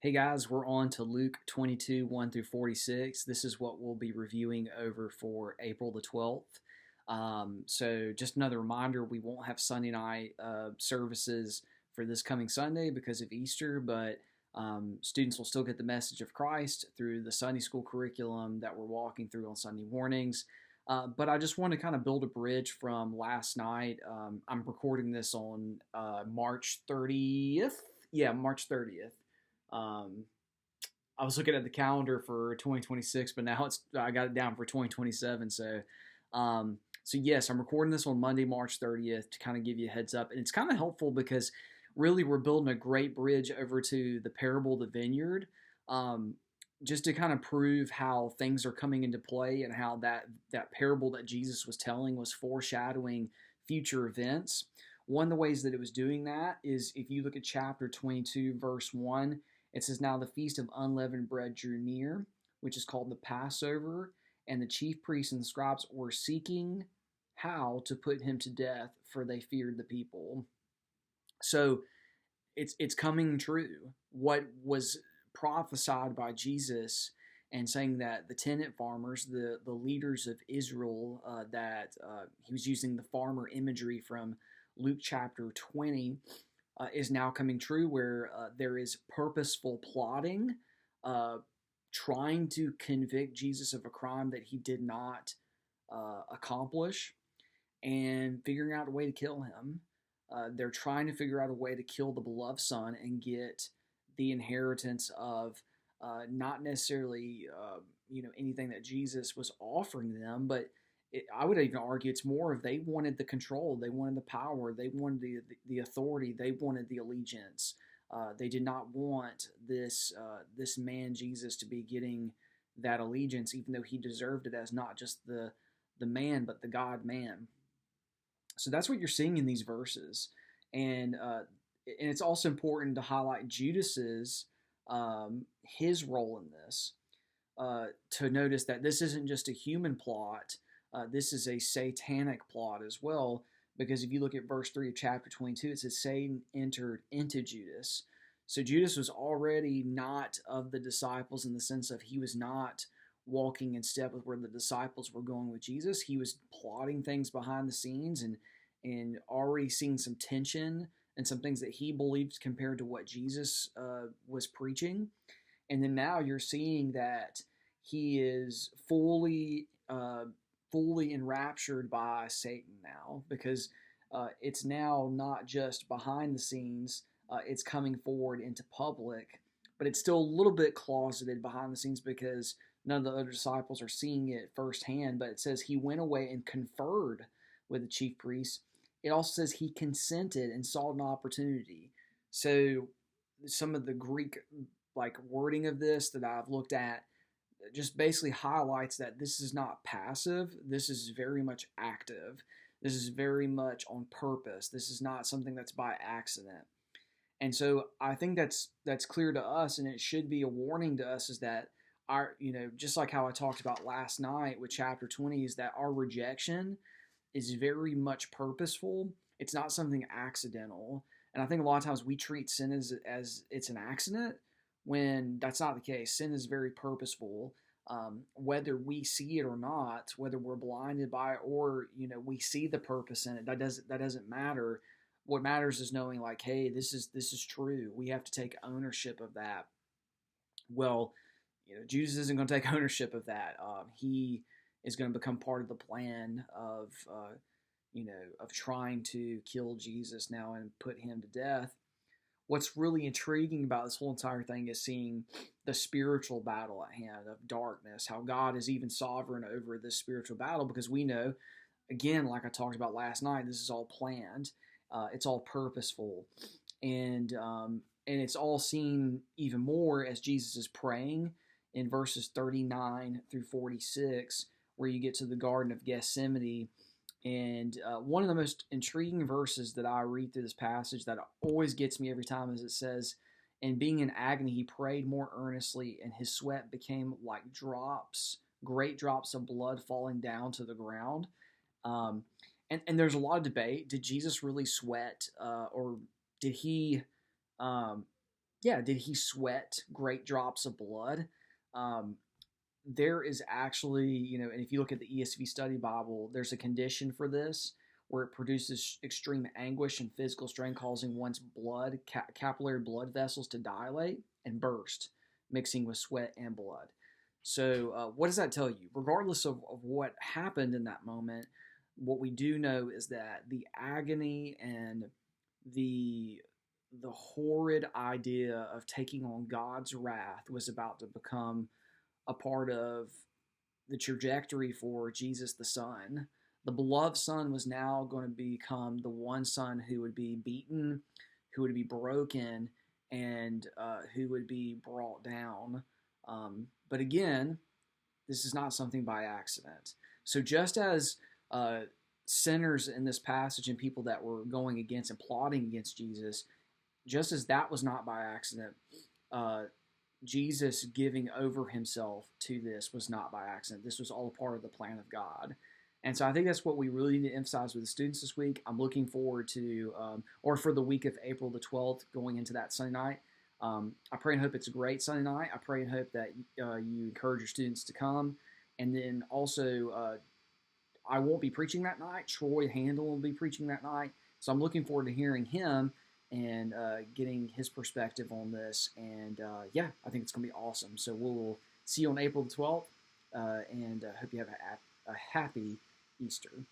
Hey guys, we're on to Luke 22, 1 through 46. This is what we'll be reviewing over for April the 12th. So, just another reminder we won't have Sunday night services for this coming Sunday because of Easter, but students will still get the message of Christ through the Sunday school curriculum that we're walking through on Sunday mornings. But I just want to kind of build a bridge from last night. I'm recording this on March 30th. Yeah, March 30th. Um, I was looking at the calendar for 2026, but now I got it down for 2027. So yes, I'm recording this on Monday, March 30th to kind of give you a heads up, and it's kind of helpful because really we're building a great bridge over to the parable of the vineyard, um, just to kind of prove how things are coming into play and how that parable that Jesus was telling was foreshadowing future events. One of the ways that it was doing that is if you look at chapter 22, verse 1, it says, "Now the feast of unleavened bread drew near, which is called the Passover, and the chief priests and scribes were seeking how to put him to death, for they feared the people." So it's coming true. What was prophesied by Jesus and saying that the tenant farmers, the leaders of Israel, that he was using the farmer imagery from Luke chapter 20, is now coming true, where there is purposeful plotting, uh, trying to convict Jesus of a crime that he did not accomplish, and figuring out a way to kill him. They're trying to figure out a way to kill the beloved son and get the inheritance of not necessarily anything that Jesus was offering them, but I would even argue it's more of they wanted the control, they wanted the power, they wanted the authority, they wanted the allegiance. They did not want this man Jesus to be getting that allegiance, even though he deserved it as not just the man, but the God man. So that's what you're seeing in these verses, and it's also important to highlight Judas's his role in this. To notice that this isn't just a human plot, this is a satanic plot as well. Because if you look at verse 3 of chapter 22, it says Satan entered into Judas. So Judas was already not of the disciples in the sense of he was not walking in step with where the disciples were going with Jesus. He was plotting things behind the scenes and already seeing some tension and some things that he believed compared to what Jesus was preaching. And then now you're seeing that he is fully enraptured by Satan now, because it's now not just behind the scenes, it's coming forward into public, but it's still a little bit closeted behind the scenes because none of the other disciples are seeing it firsthand. But it says he went away and conferred with the chief priests. It also says he consented and saw an opportunity. So some of the Greek wording of this that I've looked at just basically highlights that this is not passive. This is very much active. This is very much on purpose. This is not something that's by accident. And so I think that's clear to us, and it should be a warning to us, is that our, just like how I talked about last night with chapter 20, is that our rejection is very much purposeful. It's not something accidental. And I think a lot of times we treat sin as it's an accident, when that's not the case. Sin is very purposeful. Whether we see it or not, whether we're blinded by it or we see the purpose in it, that doesn't matter. What matters is knowing, like, hey, this is true. We have to take ownership of that. Well, Judas isn't going to take ownership of that. He is going to become part of the plan of trying to kill Jesus now and put him to death. What's really intriguing about this whole entire thing is seeing the spiritual battle at hand of darkness, how God is even sovereign over this spiritual battle, because we know, again, like I talked about last night, this is all planned. It's all purposeful. And it's all seen even more as Jesus is praying in verses 39 through 46, where you get to the Garden of Gethsemane. And one of the most intriguing verses that I read through this passage that always gets me every time is it says, "And being in agony, he prayed more earnestly, and his sweat became like drops, great drops of blood falling down to the ground." Um, and there's a lot of debate. Did Jesus really sweat, or did he um, yeah, did he sweat great drops of blood? Um, there is actually, and if you look at the ESV Study Bible, there's a condition for this where it produces extreme anguish and physical strain, causing one's capillary blood vessels to dilate and burst, mixing with sweat and blood. So, what does that tell you? Regardless of what happened in that moment, what we do know is that the agony and the the horrid idea of taking on God's wrath was about to become a part of the trajectory for Jesus the Son. The beloved Son was now going to become the one Son who would be beaten, who would be broken, and who would be brought down. But again, this is not something by accident. So just as uh, sinners in this passage and people that were going against and plotting against Jesus, just as that was not by accident, uh, Jesus giving over himself to this was not by accident. This was all a part of the plan of God. And so I think that's what we really need to emphasize with the students this week. I'm looking forward to, or for the week of April the 12th, going into that Sunday night. I pray and hope it's a great Sunday night. I pray and hope that you encourage your students to come. And then also, I won't be preaching that night. Troy Handel will be preaching that night. So I'm looking forward to hearing him and getting his perspective on this. And yeah, I think it's going to be awesome. So we'll see you on April the 12th, and hope you have a happy Easter.